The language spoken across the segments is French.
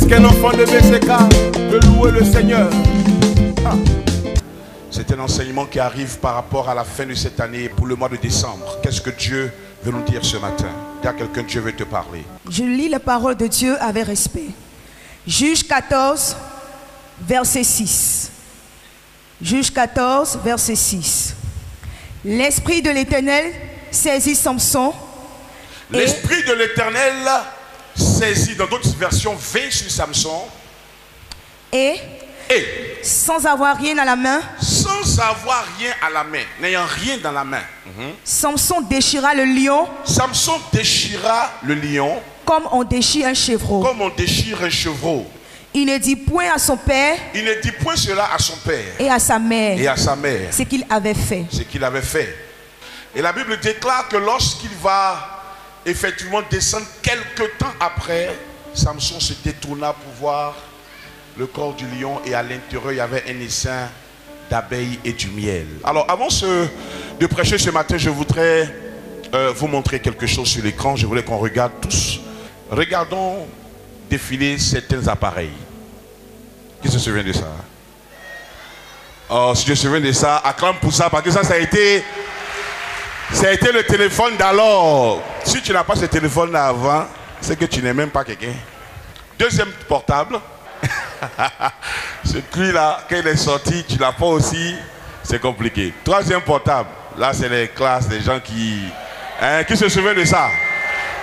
Est-ce qu'un enfant de BCK peut louer le Seigneur? C'est un enseignement qui arrive par rapport à la fin de cette année pour le mois de décembre. Qu'est-ce que Dieu veut nous dire ce matin? Dis à quelqu'un, Dieu veut te parler. Je lis la parole de Dieu avec respect. Juge 14, verset 6. Juge 14, verset 6. L'Esprit de l'Éternel saisit Samson. L'Esprit de l'Éternel saisit, dans d'autres versions, vint sur Samson. Et sans avoir rien à la main. Sans avoir rien à la main, n'ayant rien dans la main. Samson déchira le lion. Samson déchira le lion. Comme on déchire un chevreau. Comme on déchire un chevreau. Il ne dit point à son père. Il ne dit point cela à son père. Et à sa mère. Et à sa mère. Ce qu'il avait fait. Ce qu'il avait fait. Et la Bible déclare que lorsqu'il va effectivement descendre quelque temps après, Samson se détourna pour voir le corps du lion et à l'intérieur il y avait un essaim d'abeilles et du miel. Alors avant de prêcher ce matin, je voudrais vous montrer quelque chose sur l'écran. Je voulais qu'on regarde tous. Regardons défiler certains appareils. Qui se souvient de ça? Oh, si tu te souviens de ça, acclame pour ça, parce que ça a été le téléphone d'alors. Si tu n'as pas ce téléphone-là avant, c'est que tu n'es même pas quelqu'un. Deuxième portable. Celui-là, quand il est sorti, tu l'as pas aussi, c'est compliqué. Troisième portable. Là, c'est les classes des gens qui se souviennent de ça.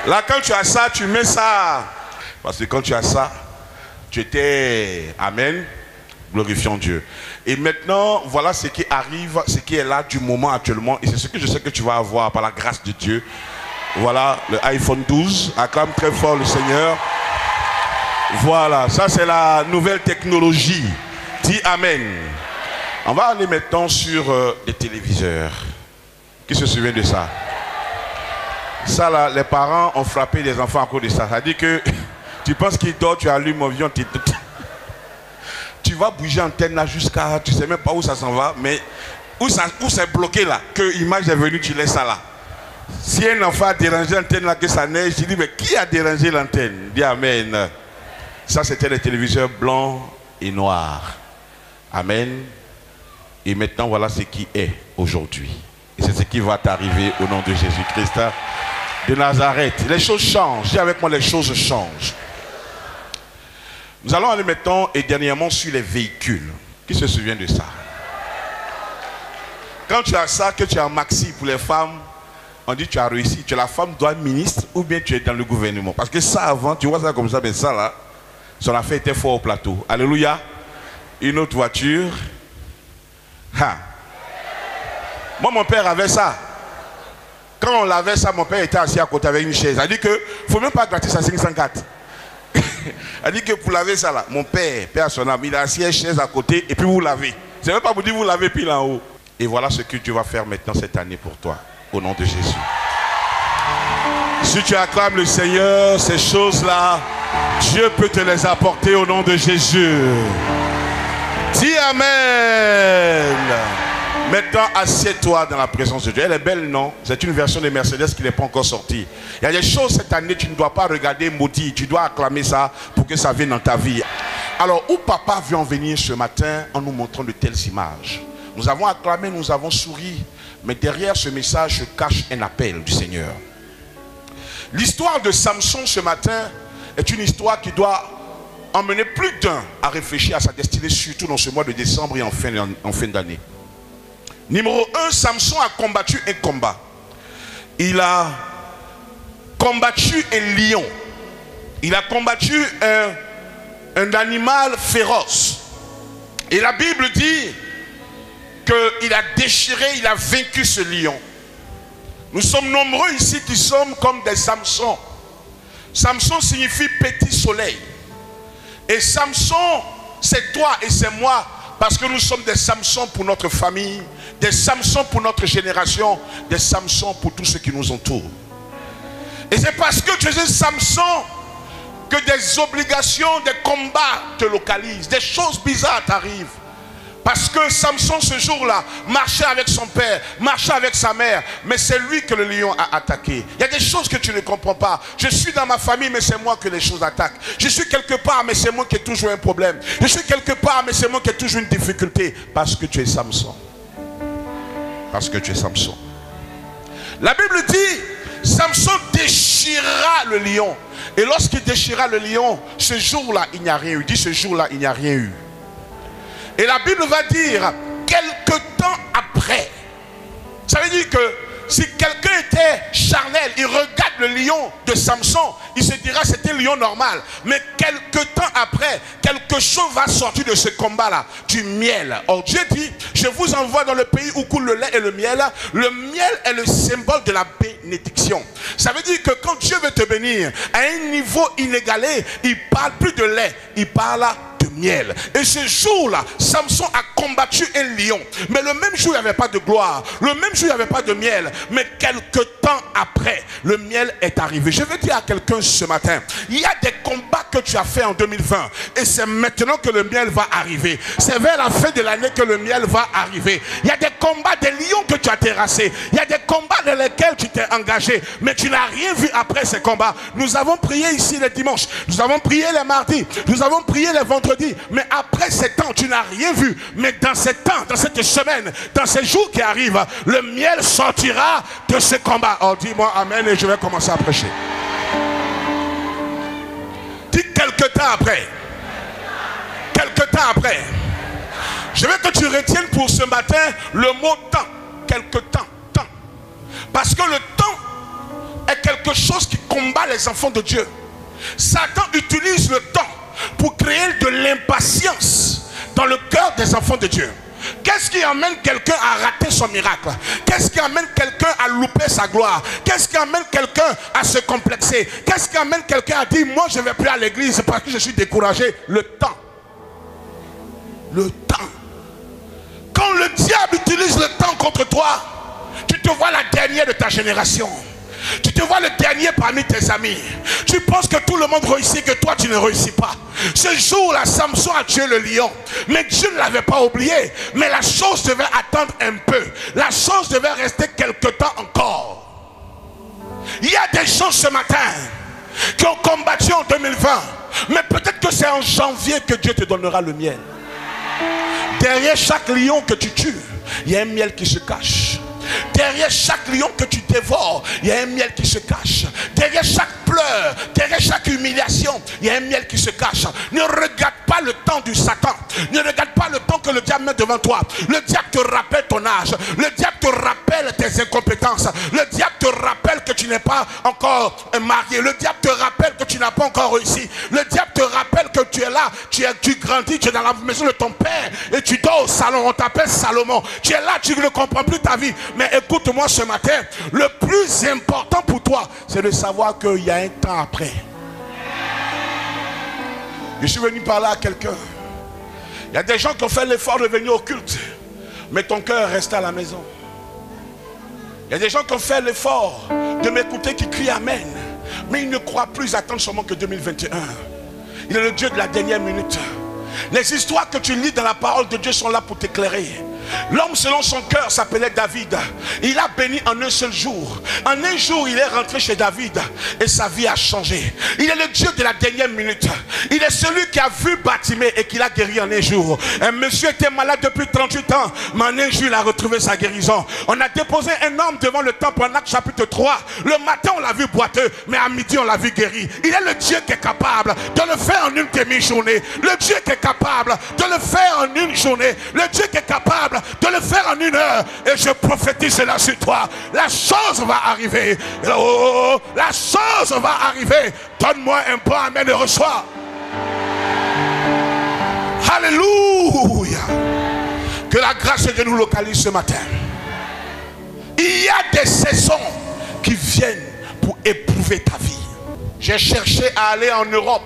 Là, quand tu as ça, tu mets ça. Parce que quand tu as ça, tu étais, amen, glorifiant Dieu. Et maintenant, voilà ce qui arrive, ce qui est là du moment actuellement. Et c'est ce que je sais que tu vas avoir par la grâce de Dieu. Voilà, le iPhone 12. Acclame très fort le Seigneur. Voilà, ça c'est la nouvelle technologie. Dis amen. On va aller maintenant sur les téléviseurs. Qui se souvient de ça? Ça là, les parents ont frappé les enfants à cause de ça. Ça dit que tu penses qu'il dort, tu allumes mon avion, tu vas bouger l'antenne là jusqu'à, tu sais même pas où ça s'en va, mais où c'est bloqué là, que l'image est venue, tu laisses ça là. Si un enfant a dérangé l'antenne là, que ça neige, tu dis mais qui a dérangé l'antenne? Dis amen. Ça c'était les téléviseurs blancs et noirs. Amen. Et maintenant voilà ce qui est aujourd'hui. Et c'est ce qui va t'arriver au nom de Jésus-Christ de Nazareth. Les choses changent. Dis avec moi, les choses changent. Nous allons aller maintenant et dernièrement sur les véhicules. Qui se souvient de ça? Quand tu as ça, que tu as un maxi pour les femmes, on dit tu as réussi. Tu es la femme douane ministre ou bien tu es dans le gouvernement. Parce que ça avant, tu vois ça comme ça, mais ça là, son affaire était fort au plateau. Alléluia. Une autre voiture. Ha. Moi, mon père avait ça. Quand on l'avait ça, mon père était assis à côté avec une chaise. Il a dit que il ne faut même pas gratis à 504. Il a dit que pour laver ça là, mon père à son âme, il a assis à une chaise à côté et puis vous lavez. C'est même pas vous dire vous lavez puis là en haut. Et voilà ce que Dieu va faire maintenant cette année pour toi, au nom de Jésus. Si tu acclames le Seigneur, ces choses-là, Dieu peut te les apporter au nom de Jésus. Dis amen. Maintenant, assieds-toi dans la présence de Dieu. Elle est belle, non? C'est une version de Mercedes qui n'est pas encore sortie. Il y a des choses cette année, tu ne dois pas regarder maudit. Tu dois acclamer ça pour que ça vienne dans ta vie. Alors, où papa veut en venir ce matin en nous montrant de telles images? Nous avons acclamé, nous avons souri. Mais derrière ce message se cache un appel du Seigneur. L'histoire de Samson ce matin est une histoire qui doit emmener plus d'un à réfléchir à sa destinée, surtout dans ce mois de décembre et en fin d'année. Numéro 1, Samson a combattu un combat. Il a combattu un lion. Il a combattu un animal féroce. Et la Bible dit qu'il a déchiré, il a vaincu ce lion. Nous sommes nombreux ici qui sommes comme des Samsons. Samson signifie petit soleil. Et Samson, c'est toi et c'est moi. Parce que nous sommes des Samsons pour notre famille, des Samsons pour notre génération, des Samsons pour tous ceux qui nous entourent. Et c'est parce que tu es un Samson que des obligations, des combats te localisent, des choses bizarres t'arrivent. Parce que Samson ce jour-là marchait avec son père, marchait avec sa mère, mais c'est lui que le lion a attaqué. Il y a des choses que tu ne comprends pas. Je suis dans ma famille, mais c'est moi que les choses attaquent. Je suis quelque part, mais c'est moi qui ai toujours un problème. Je suis quelque part, mais c'est moi qui ai toujours une difficulté. Parce que tu es Samson. Parce que tu es Samson. La Bible dit, Samson déchira le lion. Et lorsqu'il déchira le lion, ce jour-là, il n'y a rien eu. Dis, ce jour-là, il n'y a rien eu. Et la Bible va dire, quelque temps après. Ça veut dire que si quelqu'un était charnel, il regarde le lion de Samson, il se dira c'était un lion normal. Mais quelque temps après, quelque chose va sortir de ce combat-là, du miel. Or Dieu dit, je vous envoie dans le pays où coule le lait et le miel. Le miel est le symbole de la bénédiction. Ça veut dire que quand Dieu veut te bénir, à un niveau inégalé, il parle plus de lait, il parle de miel. Et ce jour-là, Samson a combattu un lion. Mais le même jour, il n'y avait pas de gloire. Le même jour, il n'y avait pas de miel. Mais quelques temps après, le miel est arrivé. Je veux dire à quelqu'un ce matin, il y a des combats que tu as fait en 2020. Et c'est maintenant que le miel va arriver. C'est vers la fin de l'année que le miel va arriver. Il y a des combats, des lions que tu as terrassés. Il y a des combats dans lesquels tu t'es engagé. Mais tu n'as rien vu après ces combats. Nous avons prié ici les dimanches. Nous avons prié les mardis. Nous avons prié les vendredis. Mais après ces temps, tu n'as rien vu. Mais dans ces temps, dans cette semaine, dans ces jours qui arrivent, le miel sortira de ce combat. Oh, dis-moi amen et je vais commencer à prêcher. Dis quelque temps après. Quelque temps après. Je veux que tu retiennes pour ce matin le mot temps. Quelque temps. Temps. Parce que le temps est quelque chose qui combat les enfants de Dieu. Satan utilise le temps pour créer de l'impatience dans le cœur des enfants de Dieu. Qu'est-ce qui amène quelqu'un à rater son miracle? Qu'est-ce qui amène quelqu'un à louper sa gloire? Qu'est-ce qui amène quelqu'un à se complexer? Qu'est-ce qui amène quelqu'un à dire moi je ne vais plus à l'église parce que je suis découragé? Le temps. Le temps. Quand le diable utilise le temps contre toi, tu te vois la dernière de ta génération. Tu te vois le dernier parmi tes amis. Tu penses que tout le monde réussit, que toi tu ne réussis pas. Ce jour-là, Samson a tué le lion. Mais Dieu ne l'avait pas oublié. Mais la chose devait attendre un peu. La chose devait rester quelque temps encore. Il y a des gens ce matin qui ont combattu en 2020. Mais peut-être que c'est en janvier que Dieu te donnera le miel. Derrière chaque lion que tu tues, il y a un miel qui se cache. Derrière chaque lion que tu dévores, il y a un miel qui se cache. Derrière chaque pleur, derrière chaque humiliation, il y a un miel qui se cache. Ne regarde pas le temps du Satan. Ne regarde pas le temps que le diable met devant toi. Le diable te rappelle ton âge. Le diable te rappelle tes incompétences. Le diable te rappelle que tu n'es pas encore marié. Le diable te rappelle que tu n'as pas encore réussi. Le diable te rappelle que tu es là, tu grandis, tu es dans la maison de ton père et tu dors au salon. On t'appelle Salomon. Tu es là, tu ne comprends plus ta vie. Mais écoute-moi ce matin, le plus important pour toi, c'est de savoir qu'il y a un temps après. Je suis venu parler à quelqu'un. Il y a des gens qui ont fait l'effort de venir au culte, mais ton cœur reste à la maison. Il y a des gens qui ont fait l'effort de m'écouter, qui crient Amen, mais ils ne croient plus attendre seulement que 2021. Il est le Dieu de la dernière minute. Les histoires que tu lis dans la parole de Dieu sont là pour t'éclairer. L'homme selon son cœur s'appelait David. Il a béni en un seul jour. En un jour, il est rentré chez David et sa vie a changé. Il est le Dieu de la dernière minute. Il est celui qui a vu Bartimée et qui l'a guéri en un jour. Un monsieur était malade depuis 38 ans, mais en un jour, il a retrouvé sa guérison. On a déposé un homme devant le temple en Actes chapitre 3. Le matin, on l'a vu boiteux, mais à midi, on l'a vu guéri. Il est le Dieu qui est capable de le faire en une demi-journée. Le Dieu qui est capable de le faire en une journée. Le Dieu qui est capable de le faire en une heure. Et je prophétise cela sur toi. La chose va arriver. Oh, la chose va arriver. Donne-moi un bon amen et reçois. Alléluia. Que la grâce de Dieu nous localise ce matin. Il y a des saisons qui viennent pour éprouver ta vie. J'ai cherché à aller en Europe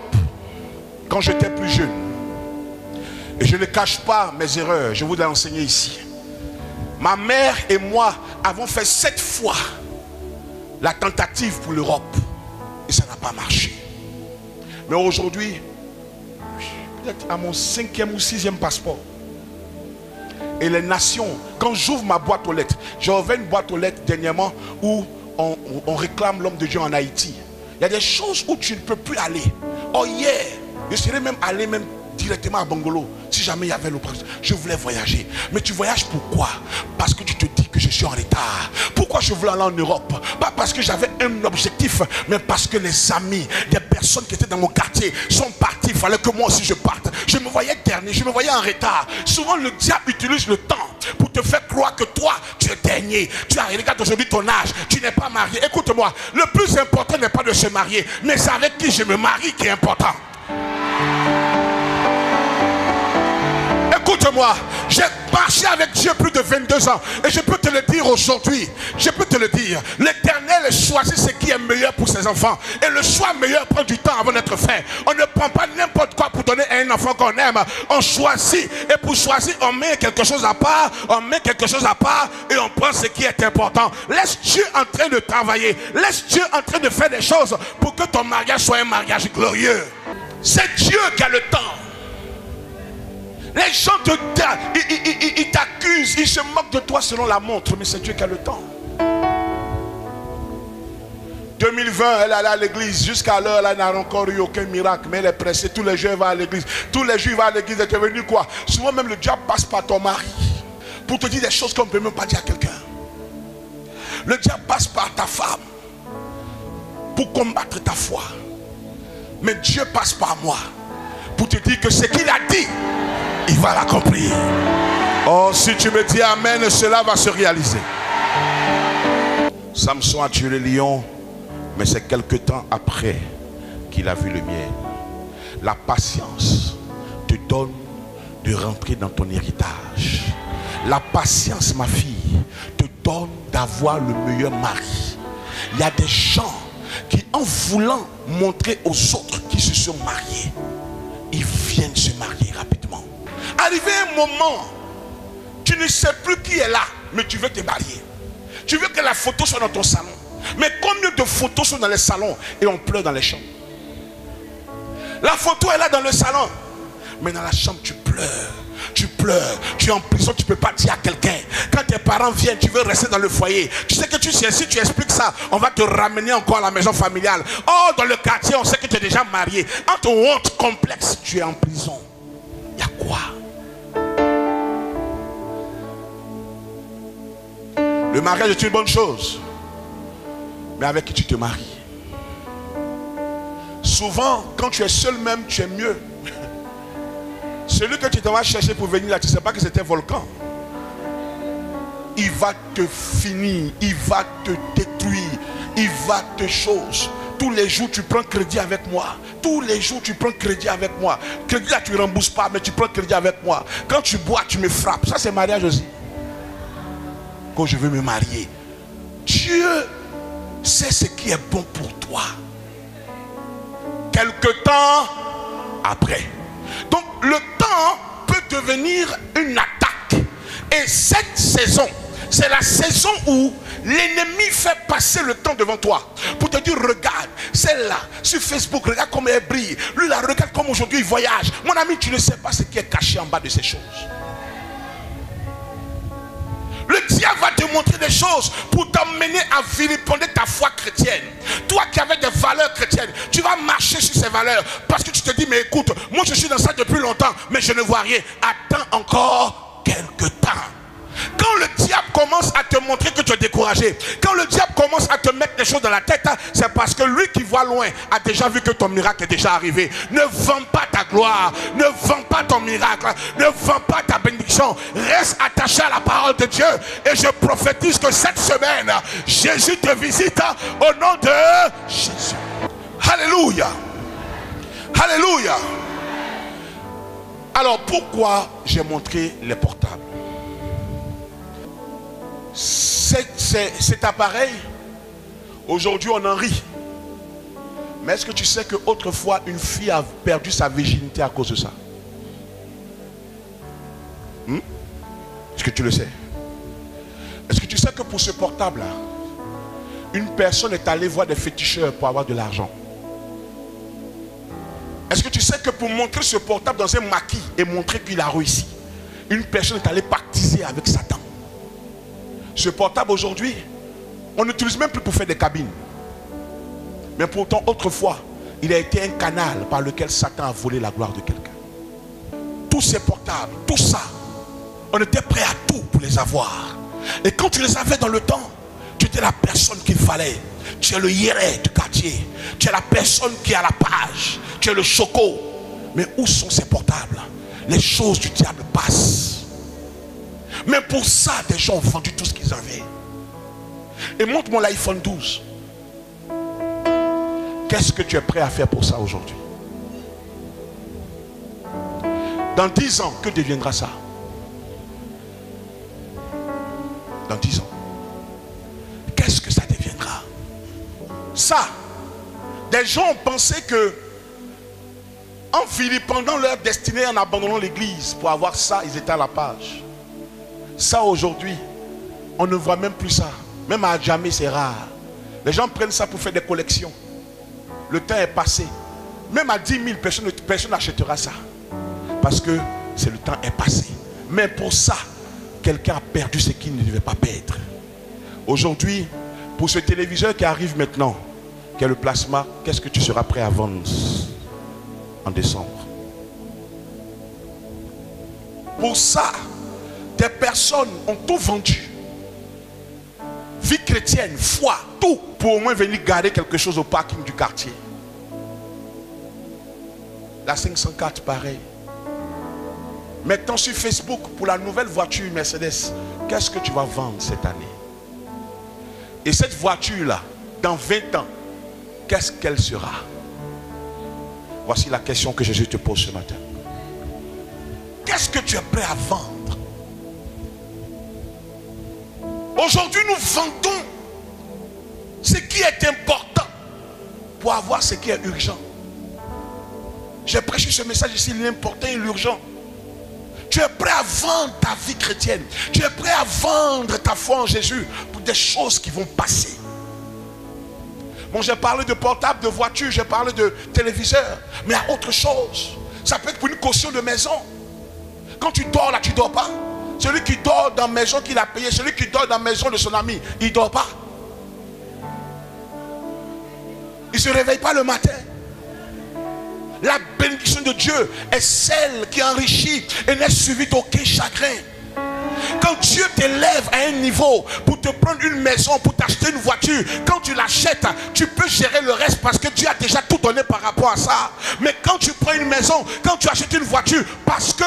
quand j'étais plus jeune. Et je ne cache pas mes erreurs, je vous l'ai enseigné ici. Ma mère et moi avons fait 7 fois la tentative pour l'Europe. Et ça n'a pas marché. Mais aujourd'hui, peut-être à mon 5e ou 6e passeport, Et les nations, quand j'ouvre ma boîte aux lettres, j'ai ouvert une boîte aux lettres dernièrement où on réclame l'homme de Dieu en Haïti. Il y a des choses où tu ne peux plus aller. Oh hier, je serais même allé même directement à Bangolo si jamais il y avait l'opportunité. Je voulais voyager. Mais tu voyages pourquoi? Parce que tu te dis que je suis en retard. Pourquoi je voulais aller en Europe? Pas parce que j'avais un objectif, mais parce que les amis, des personnes qui étaient dans mon quartier sont partis. Il fallait que moi aussi je parte. Je me voyais dernier, je me voyais en retard. Souvent le diable utilise le temps pour te faire croire que toi tu es dernier. Tu as, regarde aujourd'hui ton âge, tu n'es pas marié. Écoute-moi, le plus important n'est pas de se marier, mais c'est avec qui je me marie qui est important. Écoute-moi, j'ai marché avec Dieu plus de 22 ans et je peux te le dire aujourd'hui, je peux te le dire, l'Éternel choisit ce qui est meilleur pour ses enfants et le choix meilleur prend du temps avant d'être fait. On ne prend pas n'importe quoi pour donner à un enfant qu'on aime, on choisit et pour choisir on met quelque chose à part, et on prend ce qui est important. Laisse Dieu en train de travailler, laisse Dieu en train de faire des choses pour que ton mariage soit un mariage glorieux. C'est Dieu qui a le temps. Les gens ils t'accusent, ils se moquent de toi selon la montre, mais c'est Dieu qui a le temps. 2020, elle allait à l'église, jusqu'à l'heure, elle n'a encore eu aucun miracle, mais elle est pressée, tous les jours elle va à l'église, tous les jours elle va à l'église, elle est devenue quoi? Souvent même le diable passe par ton mari, pour te dire des choses qu'on ne peut même pas dire à quelqu'un. Le diable passe par ta femme, pour combattre ta foi. Mais Dieu passe par moi, pour te dire que ce qu'il a dit, il va l'accomplir. Oh, si tu me dis amen, cela va se réaliser. Samson a tué le lion, mais c'est quelque temps après qu'il a vu le miel. La patience te donne de rentrer dans ton héritage. La patience, ma fille, te donne d'avoir le meilleur mari. Il y a des gens qui, en voulant montrer aux autres qui se sont mariés, ils viennent se marier rapidement. Arrivé un moment, tu ne sais plus qui est là, mais tu veux te marier. Tu veux que la photo soit dans ton salon. Mais combien de photos sont dans les salons et on pleure dans les chambres? La photo est là dans le salon, mais dans la chambre tu pleures. Tu pleures, tu es en prison, tu ne peux pas dire à quelqu'un. Quand tes parents viennent, tu veux rester dans le foyer. Tu sais que si tu expliques ça, on va te ramener encore à la maison familiale. Oh, dans le quartier, on sait que tu es déjà marié. En ton honte complexe, tu es en prison. Il y a quoi? Le mariage est une bonne chose, mais avec qui tu te maries? Souvent, quand tu es seul même, tu es mieux. Celui que tu t'en vas chercher pour venir là, tu ne sais pas que c'était Volcan. Il va te finir, il va te détruire, il va te chose. Tous les jours tu prends crédit avec moi. Tous les jours tu prends crédit avec moi. Crédit là tu ne rembourses pas, mais tu prends crédit avec moi. Quand tu bois, tu me frappes. Ça c'est mariage aussi. Quand je veux me marier, Dieu sait ce qui est bon pour toi. Quelque temps après. Donc le temps peut devenir une attaque. Et cette saison, c'est la saison où l'ennemi fait passer le temps devant toi. Pour te dire, regarde, celle-là, sur Facebook, regarde comme elle brille. Lui là, regarde comme aujourd'hui il voyage. Mon ami, tu ne sais pas ce qui est caché en bas de ces choses. Le diable va te montrer des choses pour t'emmener à vilipender ta foi chrétienne. Toi qui avais des valeurs chrétiennes, tu vas marcher sur ces valeurs parce que tu te dis, mais écoute, moi je suis dans ça depuis longtemps, mais je ne vois rien. Attends encore quelques temps. Quand le diable commence à te montrer que tu es découragé, quand le diable commence à te mettre des choses dans la tête, c'est parce que lui qui voit loin a déjà vu que ton miracle est déjà arrivé. Ne vends pas ta gloire, ne vends pas ton miracle, ne vends pas ta bénédiction. Reste attaché à la parole de Dieu. Et je prophétise que cette semaine, Jésus te visite au nom de Jésus. Alléluia. Alléluia. Alors pourquoi j'ai montré les portables? Cet appareil, aujourd'hui on en rit. Mais est-ce que tu sais qu'autrefois une fille a perdu sa virginité à cause de ça? Est-ce que tu le sais? Est-ce que tu sais que pour ce portable-là, une personne est allée voir des féticheurs pour avoir de l'argent? Est-ce que tu sais que pour montrer ce portable dans un maquis et montrer qu'il a réussi, Une personne est allée pactiser avec Satan. Ce portable aujourd'hui, on n'utilise même plus pour faire des cabines. Mais pourtant, autrefois, il a été un canal par lequel Satan a volé la gloire de quelqu'un. Tous ces portables, tout ça, on était prêt à tout pour les avoir. Et quand tu les avais dans le temps, tu étais la personne qu'il fallait. Tu es le hiéré du quartier. Tu es la personne qui est à la page. Tu es le choco. Mais où sont ces portables? Les choses du diable passent. Mais pour ça, des gens ont vendu tout ce qu'ils avaient. Et montre-moi l'iPhone 12. Qu'est-ce que tu es prêt à faire pour ça aujourd'hui? Dans 10 ans, que deviendra ça? Dans 10 ans, qu'est-ce que ça deviendra? Ça, des gens ont pensé que en vilipendant leur destinée, en abandonnant l'église pour avoir ça, ils étaient à la page. Ça aujourd'hui, on ne voit même plus ça. Même à Djamé, c'est rare. Les gens prennent ça pour faire des collections. Le temps est passé. Même à 10 000 personne n'achètera ça. Parce que le temps est passé. Mais pour ça, quelqu'un a perdu ce qu'il ne devait pas perdre. Aujourd'hui, pour ce téléviseur qui arrive maintenant, qui est le plasma, qu'est-ce que tu seras prêt à vendre en décembre? Pour ça, des personnes ont tout vendu. Vie chrétienne, foi, tout, pour au moins venir garder quelque chose au parking du quartier. La 504, pareil. Maintenant sur Facebook, pour la nouvelle voiture Mercedes, qu'est-ce que tu vas vendre cette année? Et cette voiture-là, dans 20 ans, qu'est-ce qu'elle sera? Voici la question que Jésus te pose ce matin. Qu'est-ce que tu es prêt à vendre? Aujourd'hui, nous vendons ce qui est important pour avoir ce qui est urgent. J'ai prêché ce message ici, l'important et l'urgent. Tu es prêt à vendre ta vie chrétienne. Tu es prêt à vendre ta foi en Jésus pour des choses qui vont passer. Bon, j'ai parlé de portable, de voiture, j'ai parlé de téléviseur. Mais il y a autre chose. Ça peut être pour une caution de maison. Quand tu dors là, tu ne dors pas. Celui qui dort dans la maison qu'il a payée, celui qui dort dans la maison de son ami, il ne dort pas. Il ne se réveille pas le matin. La bénédiction de Dieu est celle qui enrichit et n'est suivie d'aucun chagrin. Quand Dieu t'élève à un niveau pour te prendre une maison, pour t'acheter une voiture, quand tu l'achètes, tu peux gérer le reste parce que Dieu a déjà tout donné par rapport à ça. Mais quand tu prends une maison, quand tu achètes une voiture, parce que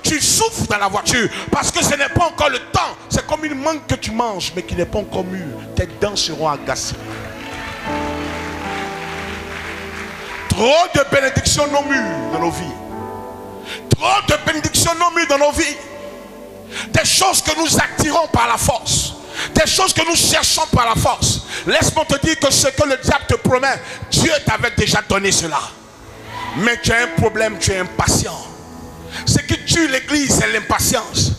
tu souffres dans la voiture, parce que ce n'est pas encore le temps, c'est comme une mangue que tu manges mais qui n'est pas encore mûre, tes dents seront agacées. Trop de bénédictions non mûres dans nos vies. Trop de bénédictions non mûres dans nos vies. Des choses que nous attirons par la force. Des choses que nous cherchons par la force. Laisse-moi te dire que ce que le diable te promet, Dieu t'avait déjà donné cela. Mais tu as un problème, tu es impatient. Ce qui tue l'église, c'est l'impatience.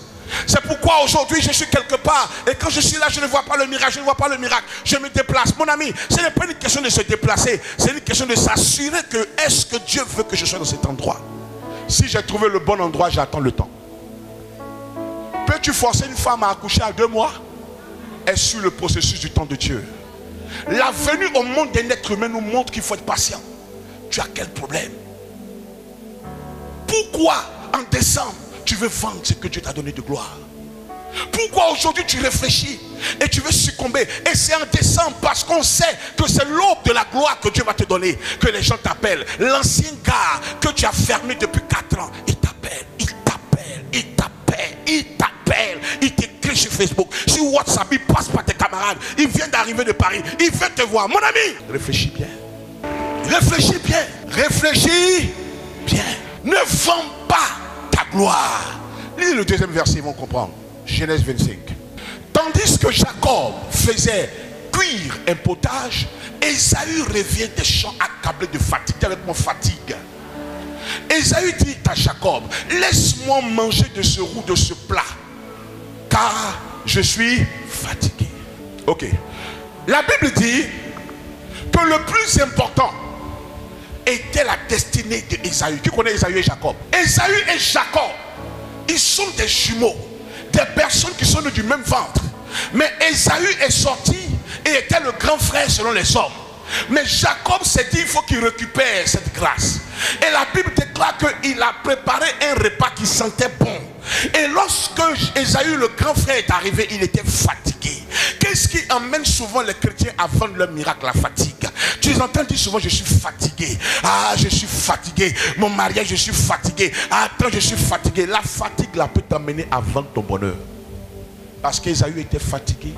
C'est pourquoi aujourd'hui je suis quelque part et quand je suis là je ne vois pas le miracle, je ne vois pas le miracle, je me déplace. Mon ami, ce n'est pas une question de se déplacer, c'est une question de s'assurer que est-ce que Dieu veut que je sois dans cet endroit. Si j'ai trouvé le bon endroit, j'attends le temps. Peux-tu forcer une femme à accoucher à 2 mois? Est sur le processus du temps de Dieu. La venue au monde d'un être humain nous montre qu'il faut être patient. Tu as quel problème? Pourquoi en décembre tu veux vendre ce que Dieu t'a donné de gloire? Pourquoi aujourd'hui tu réfléchis et tu veux succomber? Et c'est en décembre parce qu'on sait que c'est l'aube de la gloire que Dieu va te donner que les gens t'appellent. L'ancien gars que tu as fermé depuis 4 ans, il t'appelle, il t'appelle, il t'appelle, il t'appelle, il t'écrit sur Facebook, sur WhatsApp, il passe par tes camarades, il vient d'arriver de Paris, il veut te voir. Mon ami, réfléchis bien. Réfléchis bien. Réfléchis bien. Ne vends pas ta gloire. Lisez le 2e verset, ils vont comprendre. Genèse 25. Tandis que Jacob faisait cuire un potage, Ésaü revient des champs accablé de fatigue. Dis avec moi, fatigue. Ésaü dit à Jacob, laisse-moi manger de ce roux, de ce plat, car je suis fatigué. Ok. La Bible dit que le plus important était la destinée d'Ésaü. Qui connaît Ésaü et Jacob? Ésaü et Jacob Ils sont des jumeaux, des personnes qui sont nées du même ventre. Mais Ésaü est sorti et était le grand frère selon les hommes. Mais Jacob s'est dit, il faut qu'il récupère cette grâce. Et la Bible déclare qu'il a préparé un repas qui sentait bon. Et lorsque Ésaü, le grand frère, est arrivé, il était fatigué. Qu'est-ce qui emmène souvent les chrétiens à vendre leur miracle? La fatigue. Tu les entends dire souvent, je suis fatigué. Ah, je suis fatigué. Mon mariage, je suis fatigué. Ah, attends, je suis fatigué. La fatigue là peut t'amener à vendre ton bonheur. Parce qu'Ésaü était fatigué.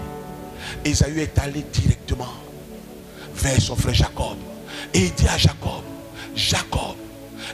Ésaü est allé directement vers son frère Jacob. Et il dit à Jacob, Jacob,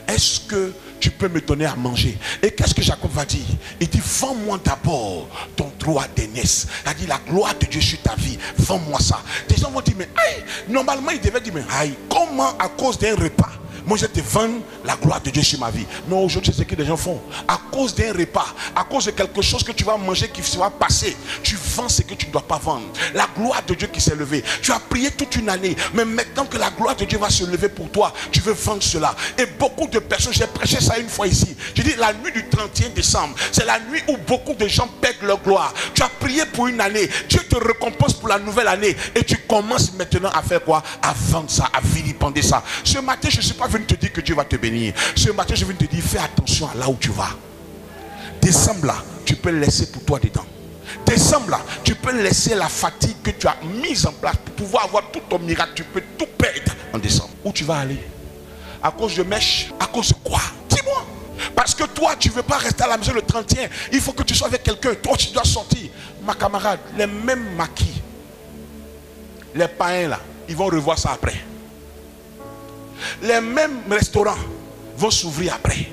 est-ce que tu peux me donner à manger? Et qu'est-ce que Jacob va dire? Il dit, vends-moi d'abord ton droit d'aînesse. Il a dit, la gloire de Dieu sur ta vie, vends-moi ça. Des gens vont dire, mais aïe, normalement il devait dire, mais aïe, comment à cause d'un repas moi je te vends la gloire de Dieu sur ma vie? Non, aujourd'hui c'est ce que les gens font. À cause d'un repas, à cause de quelque chose que tu vas manger qui sera passé, tu vends ce que tu ne dois pas vendre. La gloire de Dieu qui s'est levée. Tu as prié toute une année, mais maintenant que la gloire de Dieu va se lever pour toi, tu veux vendre cela. Et beaucoup de personnes, j'ai prêché ça une fois ici. Je dis la nuit du 31 décembre, c'est la nuit où beaucoup de gens perdent leur gloire. Tu as prié pour une année, Dieu te récompense pour la nouvelle année et tu commences maintenant à faire quoi? À vendre ça, à vilipender ça. Ce matin, je ne suis pas venu te dire que Dieu va te bénir. Ce matin, je viens te dire, fais attention à là où tu vas. Décembre là, tu peux laisser pour toi dedans. Décembre là, tu peux laisser la fatigue que tu as mise en place pour pouvoir avoir tout ton miracle. Tu peux tout perdre en décembre. Où tu vas aller? À cause de mèche? À cause de quoi? Dis-moi. Parce que toi, tu ne veux pas rester à la maison le 31. Il faut que tu sois avec quelqu'un. Toi, tu dois sortir. Ma camarade, les mêmes maquis, les païens là, ils vont revoir ça après. Les mêmes restaurants vont s'ouvrir après.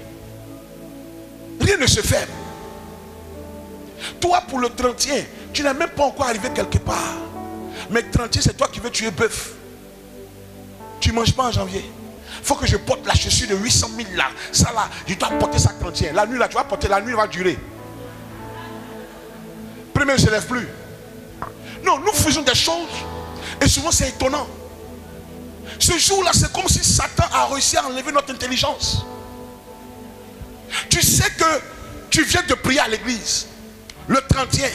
Rien ne se ferme. Toi, pour le 31, tu n'es même pas encore arrivé quelque part. Mais 31, c'est toi qui veux tuer bœuf. Tu ne manges pas en janvier. Il faut que je porte la chaussure de 800 000 là. Ça là, je dois porter ça 31. La nuit là, tu vas porter, la nuit va durer. Premier, je ne lève plus. Non, nous faisons des choses. Et souvent, c'est étonnant. Ce jour-là, c'est comme si Satan a réussi à enlever notre intelligence. Tu sais que tu viens de prier à l'église. Le 31,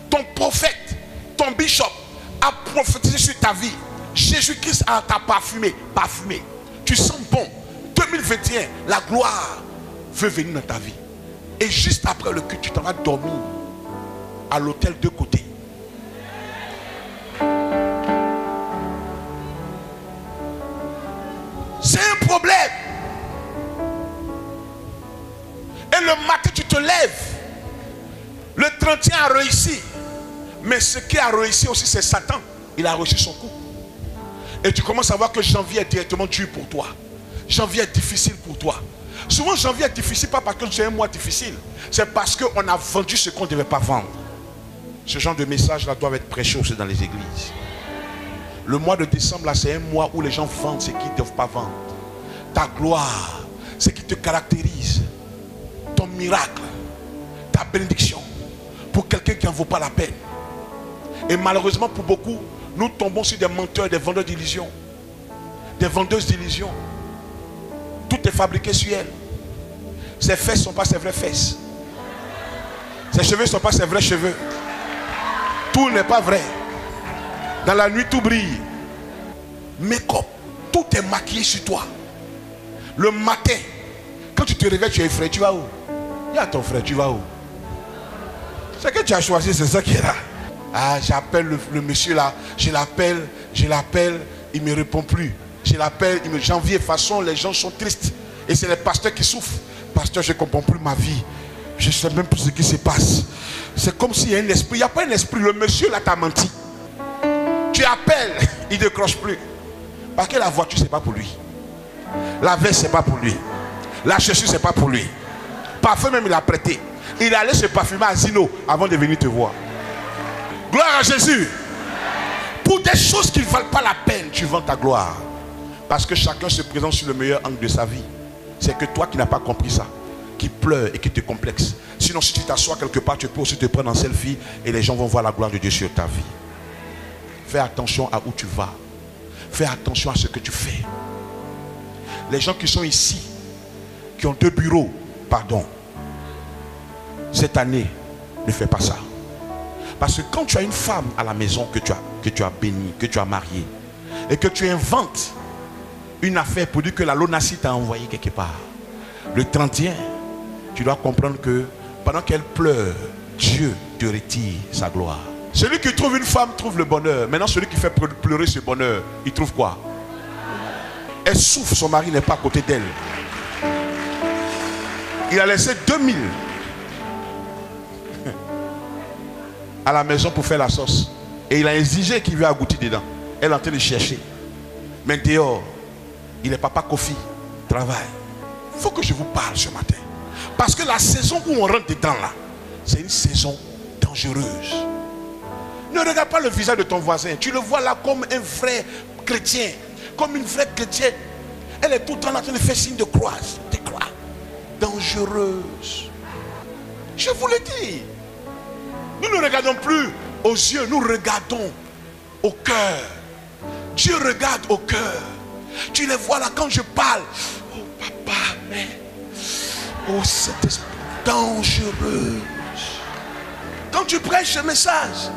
ton prophète, ton bishop a prophétisé sur ta vie. Jésus-Christ t'a parfumé. Tu sens bon. 2021, la gloire veut venir dans ta vie. Et juste après le culte, tu t'en vas dormir à l'hôtel de côté. C'est un problème. Et le matin, tu te lèves. Le 31 a réussi. Mais ce qui a réussi aussi, c'est Satan. Il a reçu son coup. Et tu commences à voir que janvier est directement dur pour toi. Janvier est difficile pour toi. Souvent, janvier est difficile, pas parce que c'est un mois difficile. C'est parce qu'on a vendu ce qu'on ne devait pas vendre. Ce genre de message-là doit être prêché aussi dans les églises. Le mois de décembre, là, c'est un mois où les gens vendent ce qu'ils ne doivent pas vendre. Ta gloire, ce qui te caractérise, ton miracle, ta bénédiction, pour quelqu'un qui n'en vaut pas la peine. Et malheureusement, pour beaucoup, nous tombons sur des menteurs, des vendeurs d'illusions, des vendeuses d'illusions. Tout est fabriqué sur elles. Ses fesses ne sont pas ses vraies fesses. Ses cheveux ne sont pas ses vrais cheveux. Tout n'est pas vrai. Dans la nuit, tout brille. Make-up, tout est maquillé sur toi. Le matin, quand tu te réveilles, tu es effrayé. Tu vas où? Il y a ton frère, tu vas où? Ce que tu as choisi, c'est ça qui est là. Ah, j'appelle le monsieur là. Je l'appelle, il ne me répond plus. Je l'appelle, il me janvier. De toute façon, les gens sont tristes. Et c'est les pasteurs qui souffrent. Pasteur, je ne comprends plus ma vie. Je ne sais même plus ce qui se passe. C'est comme s'il y a un esprit. Il n'y a pas un esprit. Le monsieur là t'a menti. Tu appelles, il ne décroche plus. Parce que la voiture, ce n'est pas pour lui. La veste, ce n'est pas pour lui. La chaussure, ce n'est pas pour lui. Parfum même, il a prêté. Il allait se parfumer à Zino avant de venir te voir. Gloire à Jésus. Pour des choses qui ne valent pas la peine, tu vends ta gloire. Parce que chacun se présente sur le meilleur angle de sa vie. C'est que toi qui n'as pas compris ça, qui pleure et qui te complexe. Sinon, si tu t'assois quelque part, tu peux aussi te prendre en selfie et les gens vont voir la gloire de Dieu sur ta vie. Fais attention à où tu vas. Fais attention à ce que tu fais. Les gens qui sont ici, qui ont 2 bureaux, pardon. cette année, ne fais pas ça. Parce que quand tu as une femme à la maison que tu as bénie, que tu as mariée, et que tu inventes une affaire pour dire que la Lonassi t'a envoyé quelque part, le 31, tu dois comprendre que pendant qu'elle pleure, Dieu te retire sa gloire. Celui qui trouve une femme trouve le bonheur. Maintenant, celui qui fait pleurer ce bonheur, il trouve quoi? Elle souffre, son mari n'est pas à côté d'elle. Il a laissé 2000 à la maison pour faire la sauce. Et il a exigé qu'il vienne goûter dedans. Elle est en train de chercher. Mais dehors, il est papa Kofi, travaille. Il faut que je vous parle ce matin. Parce que la saison où on rentre dedans là, c'est une saison dangereuse. Ne regarde pas le visage de ton voisin. Tu le vois là comme un vrai chrétien. Comme une vraie chrétienne. Elle est tout le temps en train de faire signe de croix. De croix. Dangereuse. Je vous le dis. Nous ne regardons plus aux yeux. Nous regardons au cœur. Dieu regarde au cœur. Tu les vois là quand je parle. Oh papa, mais... Oh, cet esprit dangereux. Quand tu prêches ce message,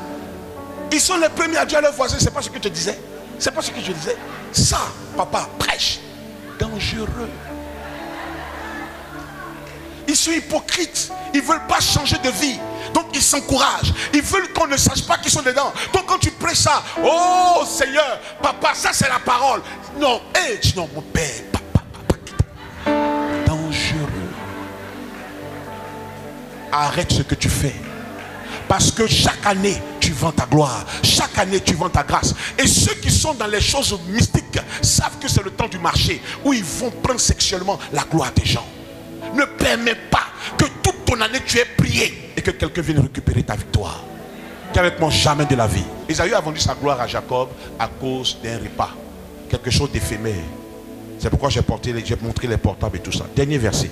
ils sont les premiers à dire à leurs voisins, c'est pas ce que je disais. C'est pas ce que je disais. Ça, papa, prêche. Dangereux. Ils sont hypocrites. Ils ne veulent pas changer de vie. Donc ils s'encouragent. Ils veulent qu'on ne sache pas qu'ils sont dedans. Donc quand tu prêches ça, oh Seigneur, papa, ça c'est la parole. Non, non, mon père, papa. Dangereux. Arrête ce que tu fais. Parce que chaque année, tu vends ta gloire. Chaque année, tu vends ta grâce. Et ceux qui sont dans les choses mystiques savent que c'est le temps du marché où ils vont prendre sexuellement la gloire des gens. Ne permets pas que toute ton année tu aies prié et que quelqu'un vienne récupérer ta victoire. Qu'avec moi, jamais de la vie. Isaïe a vendu sa gloire à Jacob à cause d'un repas. Quelque chose d'éphémère. C'est pourquoi j'ai montré les portables et tout ça. Dernier verset.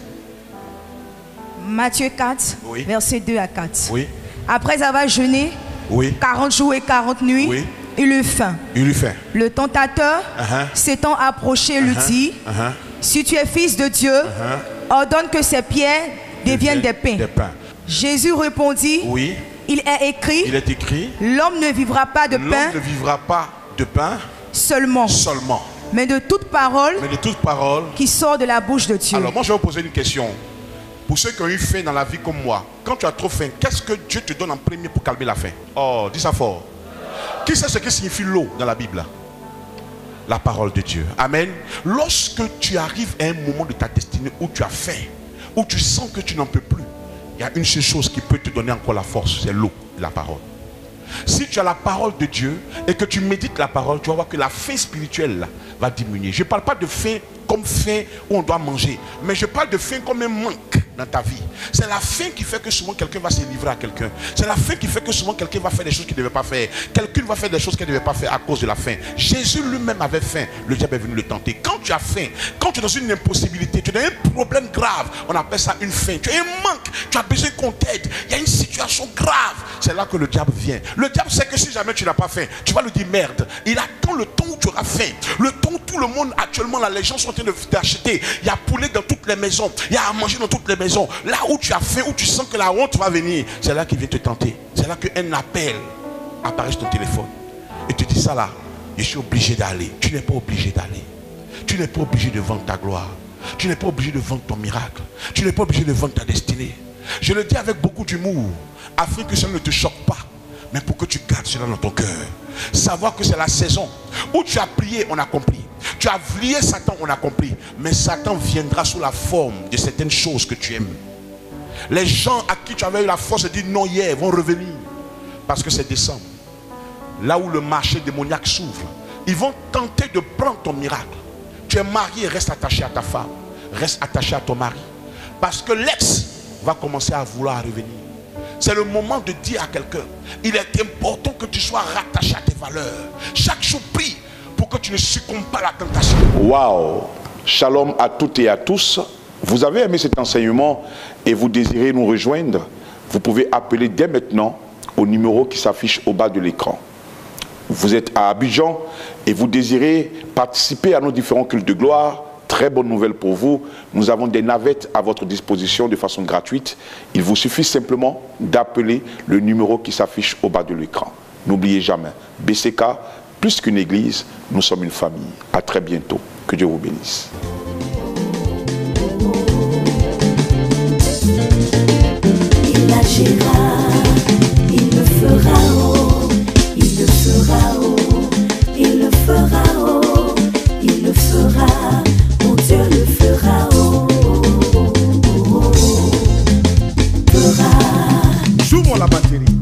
Matthieu 4, oui. Versets 2 à 4. Oui. Après avoir jeûné, oui. 40 jours et 40 nuits, oui. il eut faim. Il eut faim. Le tentateur, s'étant approché, lui dit, si tu es fils de Dieu, ordonne que ces pierres deviennent des pains. Jésus répondit, oui. Il est écrit, l'homme ne vivra pas de pain, ne vivra pas de pain seulement, mais de toute parole, qui sort de la bouche de Dieu. Alors moi je vais vous poser une question. Pour ceux qui ont eu faim dans la vie comme moi, quand tu as trop faim, qu'est-ce que Dieu te donne en premier pour calmer la faim? Oh, dis ça fort. Qui sait ce que signifie l'eau dans la Bible? La parole de Dieu. Amen. Lorsque tu arrives à un moment de ta destinée où tu as faim, où tu sens que tu n'en peux plus, il y a une seule chose qui peut te donner encore la force, c'est l'eau, la parole. Si tu as la parole de Dieu et que tu médites la parole, tu vas voir que la faim spirituelle là, va diminuer. Je ne parle pas de faim comme faim où on doit manger, mais je parle de faim comme un manque dans ta vie. C'est la faim qui fait que souvent quelqu'un va se livrer à quelqu'un. C'est la faim qui fait que souvent quelqu'un va faire des choses qu'il ne devait pas faire. Quelqu'un va faire des choses qu'il ne devait pas faire à cause de la faim. Jésus lui-même avait faim. Le diable est venu le tenter. Quand tu as faim, quand tu es dans une impossibilité, tu as un problème grave, on appelle ça une faim. Tu as un manque, tu as besoin qu'on t'aide. Il y a une situation grave. C'est là que le diable vient. Le diable sait que si jamais tu n'as pas faim, tu vas lui dire merde. Il attend le temps où tu auras faim. Le temps où tout le monde actuellement, là, les gens sont en train d'acheter. Il y a poulet dans toutes les maisons. Il y a à manger dans toutes les maisons. Là où tu as faim, où tu sens que la honte va venir, c'est là qu'il vient te tenter. C'est là qu'un appel apparaît sur ton téléphone. Et tu dis ça là, je suis obligé d'aller. Tu n'es pas obligé d'aller. Tu n'es pas obligé de vendre ta gloire. Tu n'es pas obligé de vendre ton miracle. Tu n'es pas obligé de vendre ta destinée. Je le dis avec beaucoup d'humour, afin que ça ne te choque pas, mais pour que tu gardes cela dans ton cœur. Savoir que c'est la saison où tu as prié, on a compris. Tu as lié Satan, on a compris. Mais Satan viendra sous la forme de certaines choses que tu aimes. Les gens à qui tu avais eu la force de dire non hier vont revenir. Parce que c'est décembre. Là où le marché démoniaque s'ouvre, ils vont tenter de prendre ton miracle. Tu es marié, reste attaché à ta femme. Reste attaché à ton mari. Parce que l'ex va commencer à vouloir revenir. C'est le moment de dire à quelqu'un, il est important que tu sois rattaché à tes valeurs. Chaque jour prie pour que tu ne succombes pas à la tentation. Waouh! Shalom à toutes et à tous. Vous avez aimé cet enseignement et vous désirez nous rejoindre, vous pouvez appeler dès maintenant au numéro qui s'affiche au bas de l'écran. Vous êtes à Abidjan et vous désirez participer à nos différents cultes de gloire, Très bonne nouvelle pour vous, nous avons des navettes à votre disposition de façon gratuite. Il vous suffit simplement d'appeler le numéro qui s'affiche au bas de l'écran. N'oubliez jamais, BCK, plus qu'une église, nous sommes une famille. À très bientôt. Que Dieu vous bénisse. Il agira, il le fera, oh, il le fera, oh, il le fera, oh, il le fera, mon Dieu le fera, oh, oh, oh, oh, fera. Joue-moi la batterie.